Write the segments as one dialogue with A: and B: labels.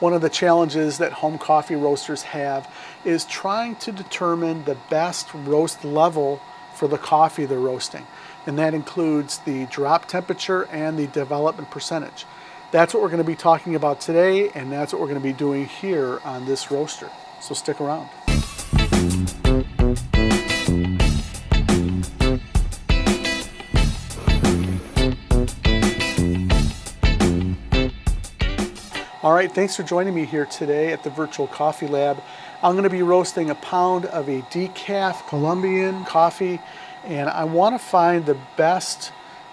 A: One of the challenges that home coffee roasters have is trying to determine the best roast level for the coffee they're roasting. And that includes the drop temperature and the development percentage. That's what we're going to be talking about today, and that's what we're going to be doing here on this roaster. So stick around. All right, thanks for joining me here today at the Virtual Coffee Lab. I'm going to be roasting a pound of a decaf Colombian coffee, and I want to find the best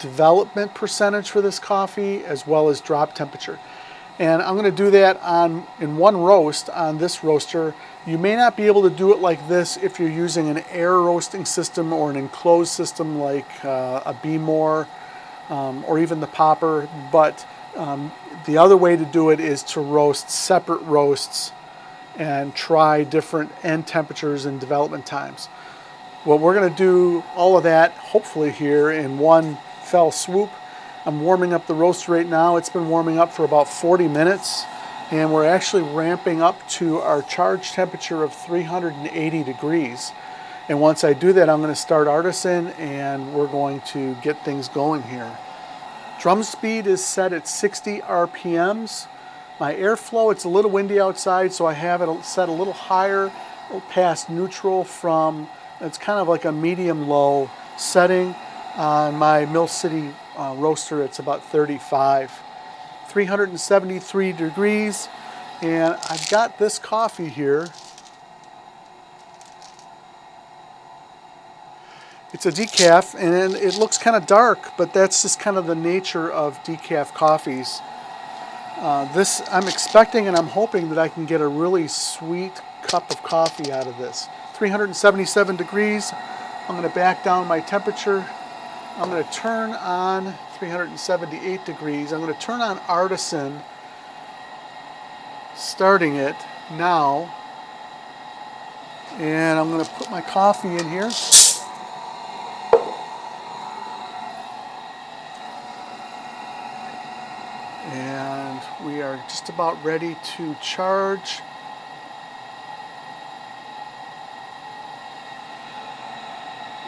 A: development percentage for this coffee as well as drop temperature. And I'm going to do that in one roast on this roaster. You may not be able to do it like this if you're using an air roasting system or an enclosed system like a Bmore or even the popper, but the other way to do it is to roast separate roasts and try different end temperatures and development times. Well, we're going to do all of that hopefully here in one fell swoop. I'm warming up the roaster right now. It's been warming up for about 40 minutes, and we're actually ramping up to our charge temperature of 380 degrees. And once I do that, I'm going to start artisan and we're going to get things going here. Drum speed is set at 60 RPMs. My airflow, it's a little windy outside, so I have it set a little higher, past neutral from, it's kind of like a medium-low setting. On my Mill City roaster, it's about 35. 373 degrees, and I've got this coffee here. It's a decaf, and it looks kind of dark, but that's just kind of the nature of decaf coffees. This, I'm expecting and I'm hoping that I can get a really sweet cup of coffee out of this. 377 degrees. I'm going to back down my temperature. I'm going to turn on 378 degrees. I'm going to turn on artisan, starting it now. And I'm going to put my coffee in here. And we are just about ready to charge.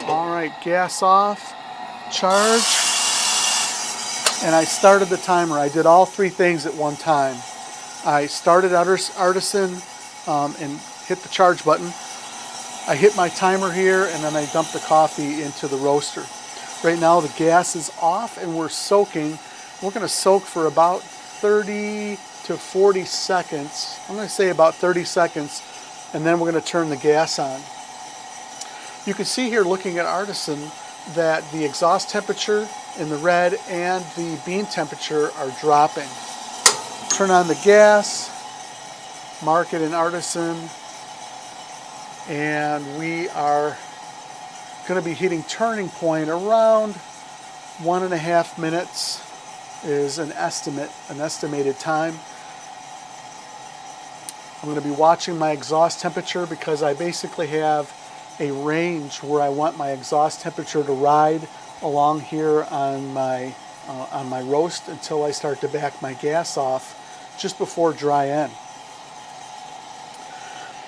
A: All right, gas off, charge, and I started the timer. I did all three things at one time. I started artisan and hit the charge button. I hit my timer here, and then I dumped the coffee into the roaster. Right now the gas is off and we're soaking. We're going to soak for about 30 to 40 seconds. I'm going to say about 30 seconds, and then we're going to turn the gas on. You can see here looking at artisan that the exhaust temperature in the red and the bean temperature are dropping. Turn on the gas, mark it in artisan, and we are going to be hitting turning point around 1.5 minutes is an estimated time. I'm going to be watching my exhaust temperature because I basically have a range where I want my exhaust temperature to ride along here on my roast until I start to back my gas off just before dry end.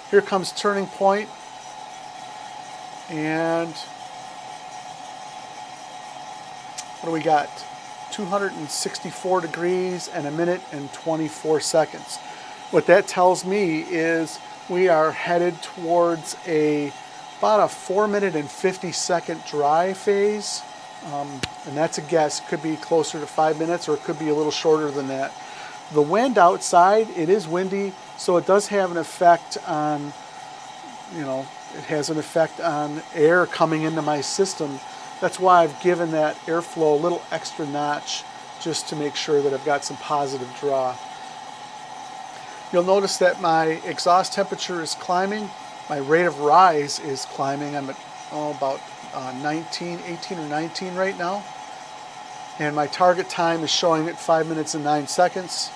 A: Here comes turning point, and what do we got? 264 degrees and 1 minute and 24 seconds. What that tells me is we are headed towards about a 4 minute and 50 second dry phase, and that's a guess. Could be closer to 5 minutes or it could be a little shorter than that. The wind outside, it is windy, so it does have an effect on, it has an effect on air coming into my system. That's why I've given that airflow a little extra notch just to make sure that I've got some positive draw. You'll notice that my exhaust temperature is climbing. My rate of rise is climbing. I'm at about 18 or 19 right now. And my target time is showing at 5 minutes and 9 seconds.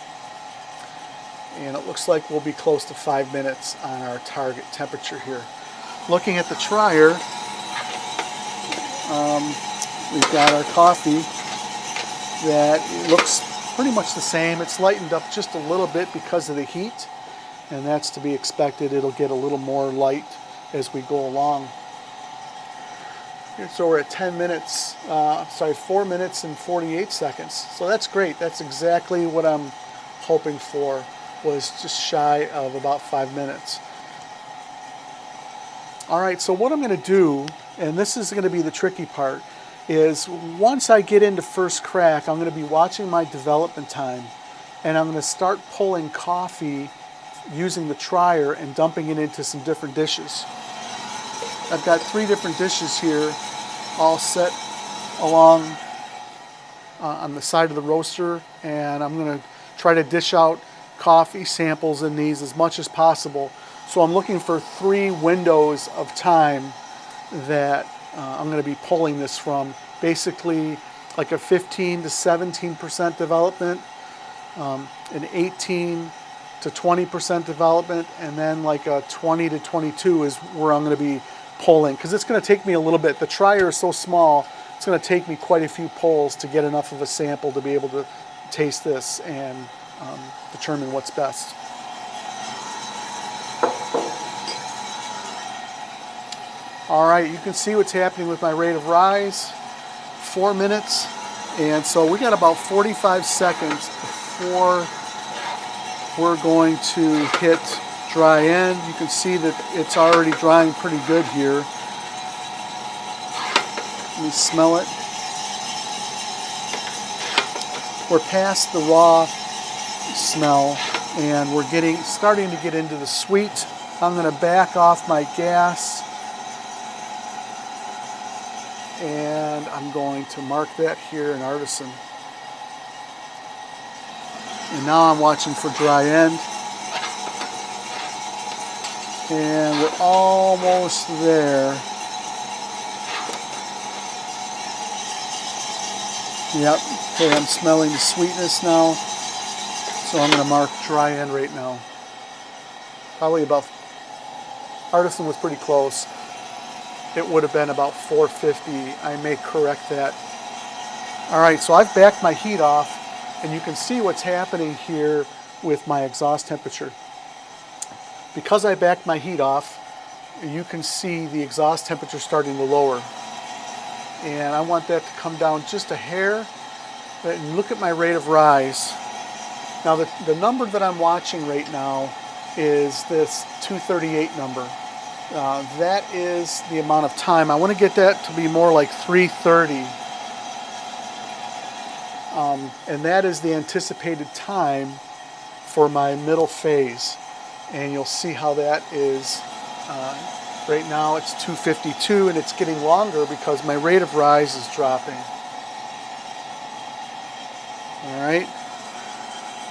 A: And it looks like we'll be close to 5 minutes on our target temperature here. Looking at the trier, we've got our coffee that looks pretty much the same. It's lightened up just a little bit because of the heat, and that's to be expected. It'll get a little more light as we go along. So we're at 10 minutes, 4 minutes and 48 seconds. So that's great. That's exactly what I'm hoping for, was just shy of about 5 minutes. All right, so what I'm going to do, and this is going to be the tricky part, is once I get into first crack, I'm going to be watching my development time, and I'm going to start pulling coffee using the tryer and dumping it into some different dishes. I've got 3 different dishes here, all set along on the side of the roaster, and I'm going to try to dish out coffee samples in these as much as possible. So I'm looking for 3 windows of time that I'm going to be pulling this from. Basically like a 15 to 17% development, an 18 to 20% development, and then like a 20 to 22 is where I'm going to be pulling, because it's going to take me a little bit. The tryer is so small, it's going to take me quite a few pulls to get enough of a sample to be able to taste this and determine what's best. All right, you can see what's happening with my rate of rise. 4 minutes, and so we got about 45 seconds before we're going to hit dry end. You can see that it's already drying pretty good here. Let me smell it. We're past the raw smell, and we're starting to get into the sweet. I'm going to back off my gas, and I'm going to mark that here in Artisan. And now I'm watching for dry end. And we're almost there. Yep, okay, I'm smelling the sweetness now. So I'm going to mark dry end right now. Probably about, Artisan was pretty close. It would have been about 450. I may correct that. All right, so I've backed my heat off, and you can see what's happening here with my exhaust temperature. Because I backed my heat off, you can see the exhaust temperature starting to lower. And I want that to come down just a hair. And look at my rate of rise. Now the number that I'm watching right now is this 238 number. That is the amount of time. I want to get that to be more like 330. And that is the anticipated time for my middle phase. And you'll see how that is. Right now it's 252, and it's getting longer because my rate of rise is dropping. All right.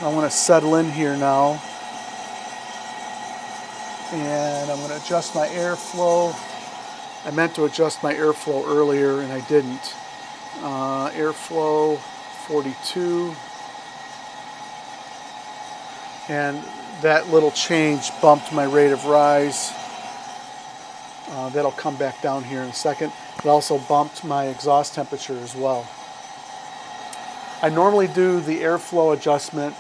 A: I want to settle in here now. And I'm going to adjust my airflow. I meant to adjust my airflow earlier, and I didn't. Airflow 42. And that little change bumped my rate of rise. That'll come back down here in a second. It also bumped my exhaust temperature as well. I normally do the airflow adjustment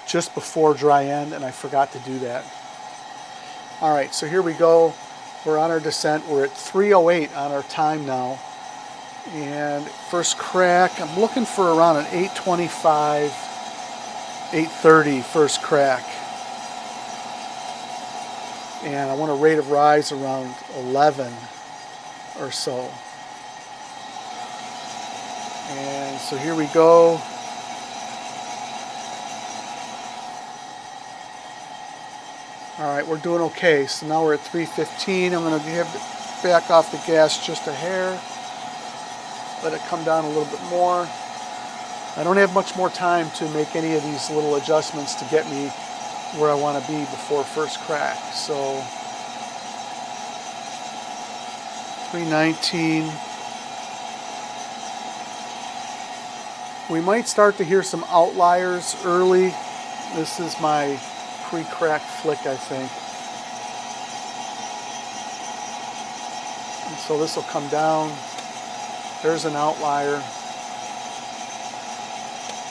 A: just before dry end, and I forgot to do that. All right, so here we go. We're on our descent. We're at 308 on our time now. And first crack, I'm looking for around an 825, 830 first crack. And I want a rate of rise around 11 or so. And so here we go. All right, we're doing okay. So now we're at 315. I'm going to back off the gas just a hair. Let it come down a little bit more. I don't have much more time to make any of these little adjustments to get me where I want to be before first crack. So 319. We might start to hear some outliers early. This is my pre-crack flick, I think. And so this will come down. There's an outlier.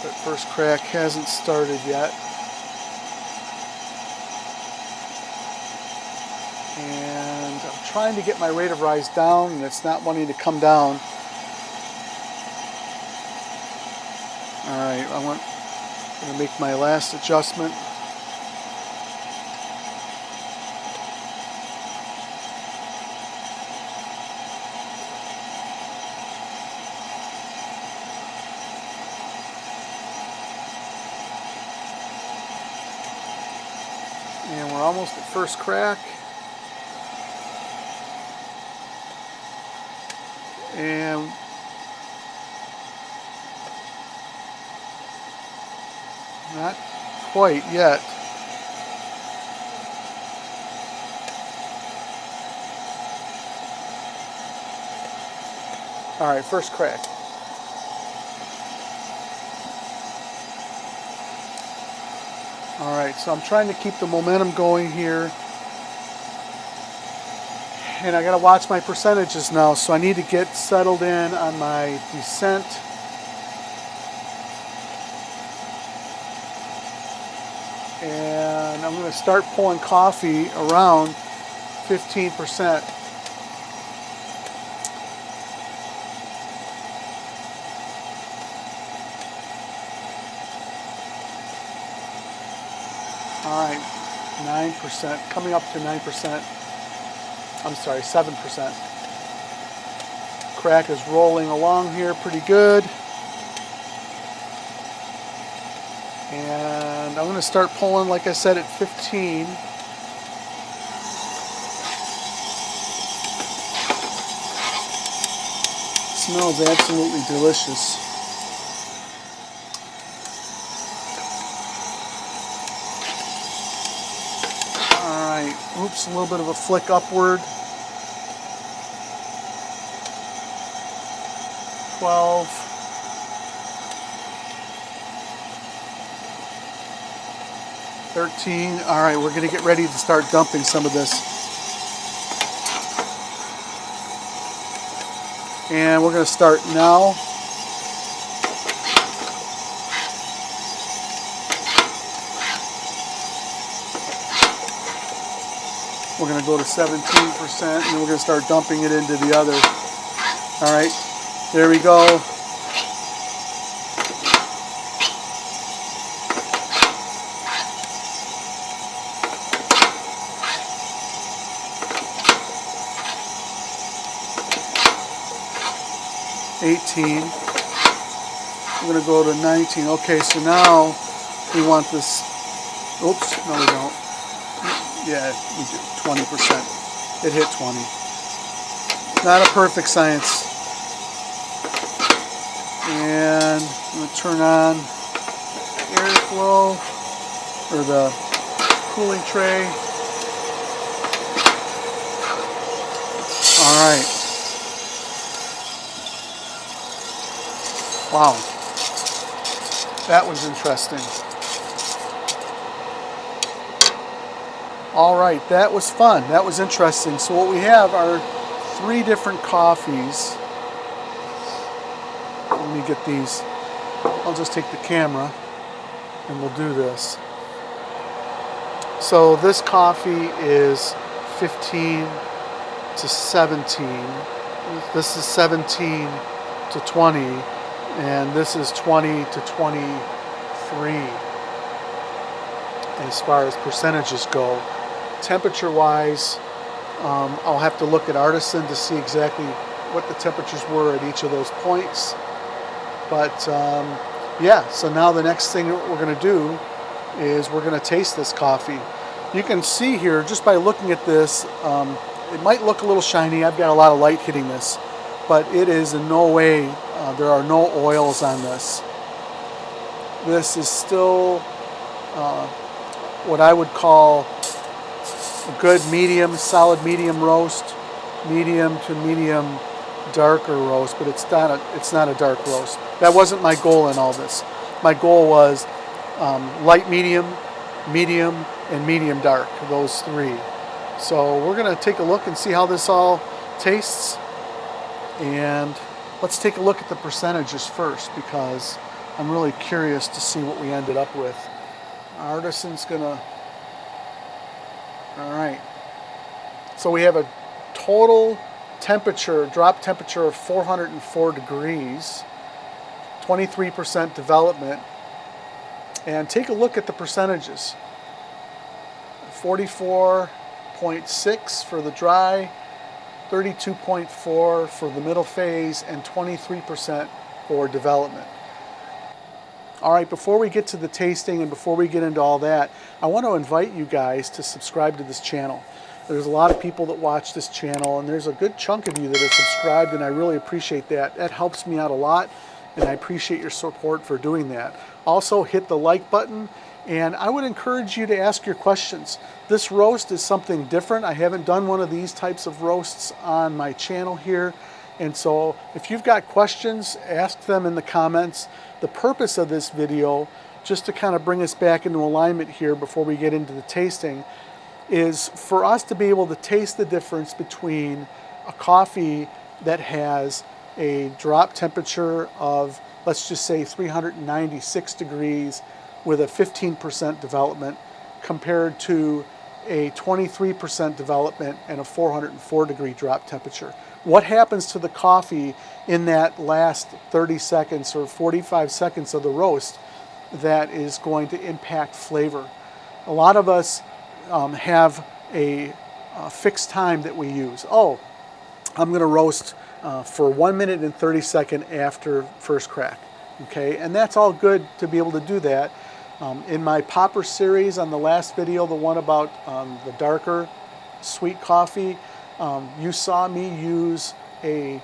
A: That first crack hasn't started yet. And I'm trying to get my rate of rise down, and it's not wanting to come down. Alright, I'm going to make my last adjustment. And we're almost at first crack. And not quite yet. All right, first crack. All right, so I'm trying to keep the momentum going here. And I gotta watch my percentages now, so I need to get settled in on my descent. And I'm gonna start pulling coffee around 15%. All right, 9%, coming up to 9%. I'm sorry, 7%. Crack is rolling along here pretty good. And I'm going to start pulling, like I said, at 15. Smells absolutely delicious. Alright, oops, a little bit of a flick upward. 12. 13. Alright, we're going to get ready to start dumping some of this. And we're going to start now. We're going to go to 17%, and then we're going to start dumping it into the other. All right, there we go. $18. We're going to go to 19. Okay, so now we want this. Oops, no we don't. Yeah, we do. 20%. It hit 20. Not a perfect science. And I'm going to turn on airflow, or the cooling tray. All right. Wow. That was interesting. All right, that was fun. That was interesting. So what we have are 3 different coffees. Let me get these. I'll just take the camera and we'll do this. So this coffee is 15 to 17. This is 17 to 20. And this is 20 to 23 as far as percentages go. Temperature-wise, I'll have to look at Artisan to see exactly what the temperatures were at each of those points. But yeah, so now the next thing that we're going to do is we're going to taste this coffee. You can see here, just by looking at this, it might look a little shiny. I've got a lot of light hitting this, but it is in no way, there are no oils on this. This is still what I would call a good medium, solid medium roast, medium to medium darker roast, but it's not a dark roast. That wasn't my goal in all this. My goal was light medium, medium, and medium dark, those 3. So we're going to take a look and see how this all tastes. And let's take a look at the percentages first, because I'm really curious to see what we ended up with. Artisan's gonna, all right. So we have a total temperature, drop temperature of 404 degrees, 23% development. And take a look at the percentages. 44.6 for the dry, 32.4 for the middle phase, and 23% for development. All right, before we get to the tasting and before we get into all that, I want to invite you guys to subscribe to this channel. There's a lot of people that watch this channel, and there's a good chunk of you that are subscribed, and I really appreciate that. That helps me out a lot, and I appreciate your support for doing that. Also, hit the like button, and I would encourage you to ask your questions. This roast is something different. I haven't done one of these types of roasts on my channel here, and so if you've got questions, ask them in the comments. The purpose of this video, just to kind of bring us back into alignment here before we get into the tasting, is for us to be able to taste the difference between a coffee that has a drop temperature of, let's just say 396 degrees with a 15% development compared to a 23% development and a 404 degree drop temperature. What happens to the coffee in that last 30 seconds or 45 seconds of the roast that is going to impact flavor? A lot of us have a fixed time that we use. Oh, I'm going to roast for 1 minute and 30 seconds after first crack. Okay, and that's all good to be able to do that. In my popper series on the last video, the one about the darker sweet coffee, you saw me use a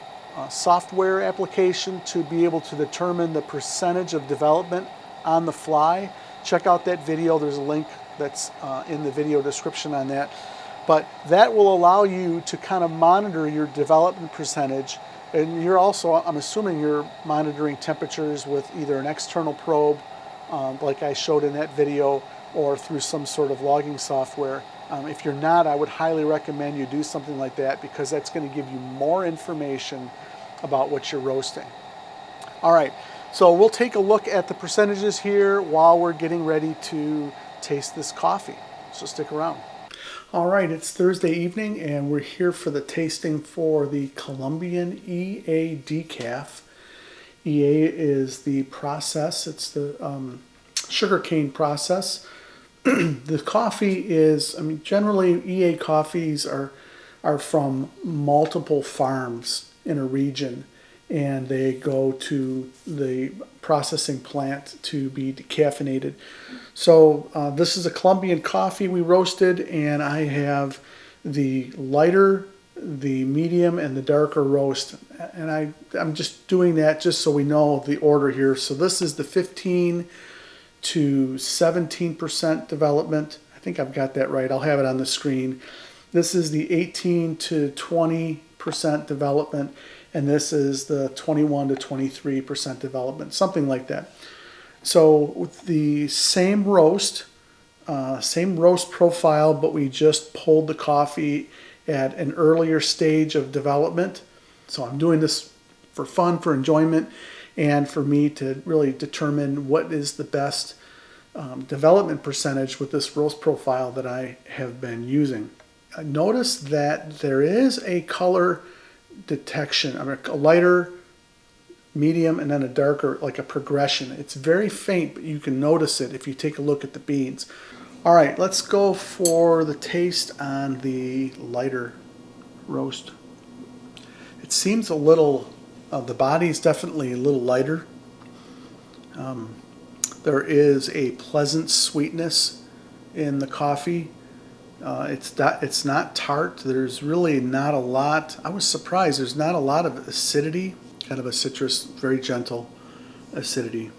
A: software application to be able to determine the percentage of development on the fly. Check out that video. There's a link that's in the video description on that. But that will allow you to kind of monitor your development percentage. And you're also, I'm assuming you're monitoring temperatures with either an external probe, like I showed in that video, or through some sort of logging software. If you're not, I would highly recommend you do something like that, because that's going to give you more information about what you're roasting. All right, so we'll take a look at the percentages here while we're getting ready to taste this coffee. So stick around. All right, it's Thursday evening, and we're here for the tasting for the Colombian EA decaf. EA is the process, it's the sugarcane process. The coffee is, I mean, generally EA coffees are from multiple farms in a region, and they go to the processing plant to be decaffeinated. So this is a Colombian coffee we roasted, and I have the lighter, the medium, and the darker roast. And I'm just doing that just so we know the order here. So this is the 15 to 17% development. I think I've got that right. I'll have it on the screen. This is the 18 to 20% development, and this is the 21 to 23% development, something like that. So with the same roast profile, but we just pulled the coffee at an earlier stage of development. So I'm doing this for fun, for enjoyment, and for me to really determine what is the best development percentage with this roast profile that I have been using. Notice that there is a color detection, I mean, a lighter, medium, and then a darker, like a progression. It's very faint, but you can notice it if you take a look at the beans. All right, let's go for the taste on the lighter roast. It seems a little, the body is definitely a little lighter. There is a pleasant sweetness in the coffee. It's not tart. There's really not a lot. I was surprised. There's not a lot of acidity. Kind of a citrus, very gentle acidity.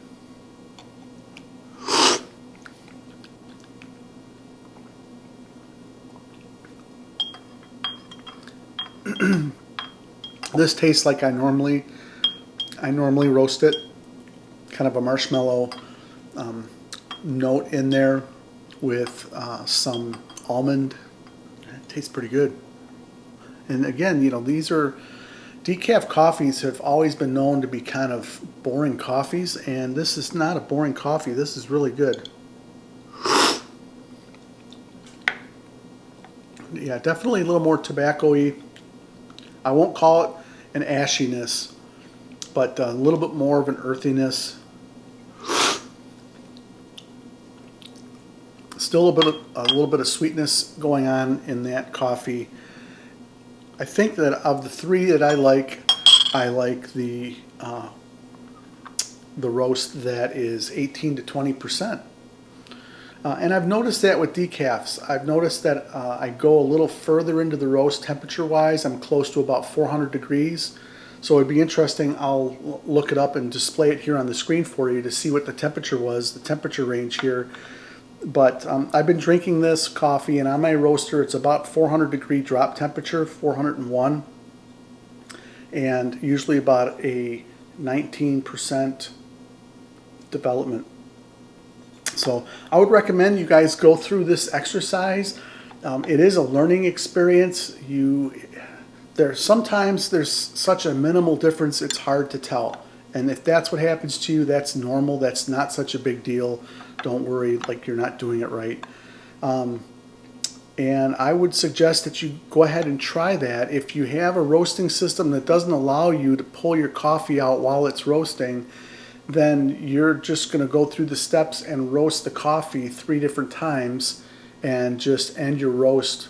A: This tastes like I normally roast it. Kind of a marshmallow note in there with some almond. It tastes pretty good. And again, you know, these are Decaf coffees have always been known to be kind of boring coffees, and this is not a boring coffee. This is really good. Yeah, definitely a little more tobacco-y. I won't call it an ashiness, but a little bit more of an earthiness. Still a little bit of sweetness going on in that coffee. I think that of the three that I like the roast that is 18 to 20%. And I've noticed that with decafs. I've noticed that I go a little further into the roast temperature-wise. I'm close to about 400 degrees. So it'd be interesting. I'll look it up and display it here on the screen for you to see what the temperature was, the temperature range here. But I've been drinking this coffee, and on my roaster it's about 400 degree drop temperature, 401, and usually about a 19% development. So I would recommend you guys go through this exercise. It is a learning experience. Sometimes there's such a minimal difference it's hard to tell. And if that's what happens to you, that's normal. That's not such a big deal. Don't worry like you're not doing it right. And I would suggest that you go ahead and try that. If you have a roasting system that doesn't allow you to pull your coffee out while it's roasting, then you're just going to go through the steps and roast the coffee 3 different times and just end your roast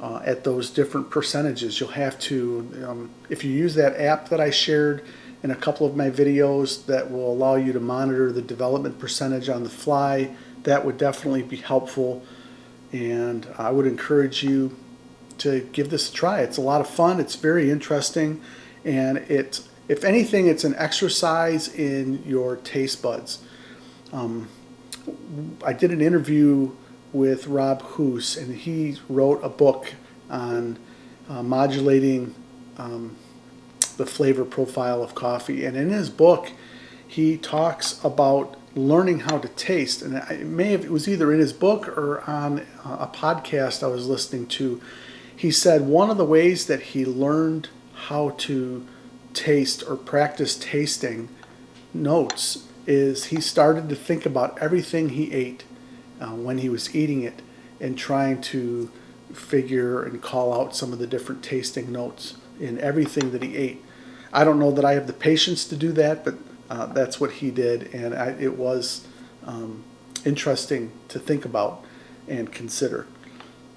A: at those different percentages. You'll have to, if you use that app that I shared in a couple of my videos that will allow you to monitor the development percentage on the fly, that would definitely be helpful. And I would encourage you to give this a try. It's a lot of fun. It's very interesting. And if anything, it's an exercise in your taste buds. I did an interview with Rob Hoos, and he wrote a book on modulating the flavor profile of coffee. And in his book, he talks about learning how to taste. And it was either in his book or on a podcast I was listening to. He said one of the ways that he learned how to taste or practice tasting notes is he started to think about everything he ate when he was eating it and trying to figure and call out some of the different tasting notes in everything that he ate. I don't know that I have the patience to do that, but that's what he did, and it was interesting to think about and consider.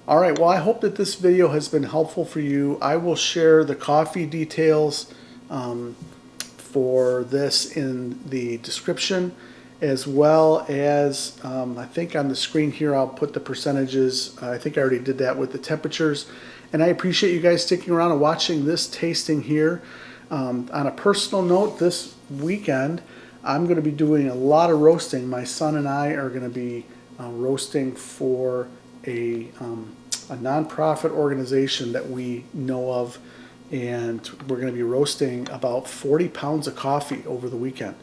A: All right, well, I hope that this video has been helpful for you. I will share the coffee details for this in the description, as well as I think on the screen here I'll put the percentages. I think I already did that with the temperatures. And I appreciate you guys sticking around and watching this tasting here. On a personal note, this weekend I'm going to be doing a lot of roasting. My son and I are going to be roasting for a nonprofit organization that we know of, and we're going to be roasting about 40 pounds of coffee over the weekend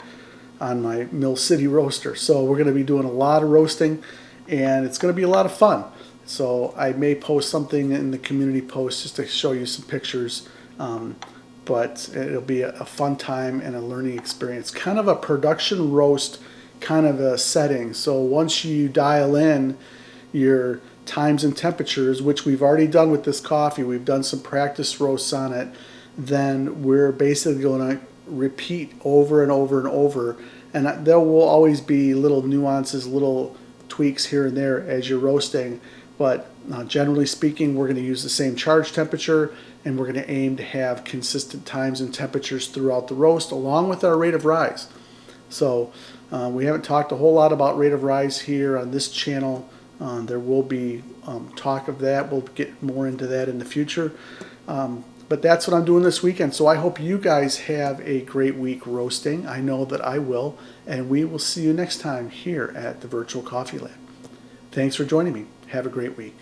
A: on my Mill City roaster. So we're going to be doing a lot of roasting, and it's going to be a lot of fun. So I may post something in the community post just to show you some pictures. But it'll be a fun time and a learning experience. Kind of a production roast kind of a setting. So once you dial in your times and temperatures, which we've already done with this coffee, we've done some practice roasts on it, then we're basically going to repeat over and over and over. And there will always be little nuances, little tweaks here and there as you're roasting. But generally speaking, we're going to use the same charge temperature, and we're going to aim to have consistent times and temperatures throughout the roast, along with our rate of rise. So we haven't talked a whole lot about rate of rise here on this channel. There will be talk of that. We'll get more into that in the future. But that's what I'm doing this weekend. So I hope you guys have a great week roasting. I know that I will. And we will see you next time here at the Virtual Coffee Lab. Thanks for joining me. Have a great week.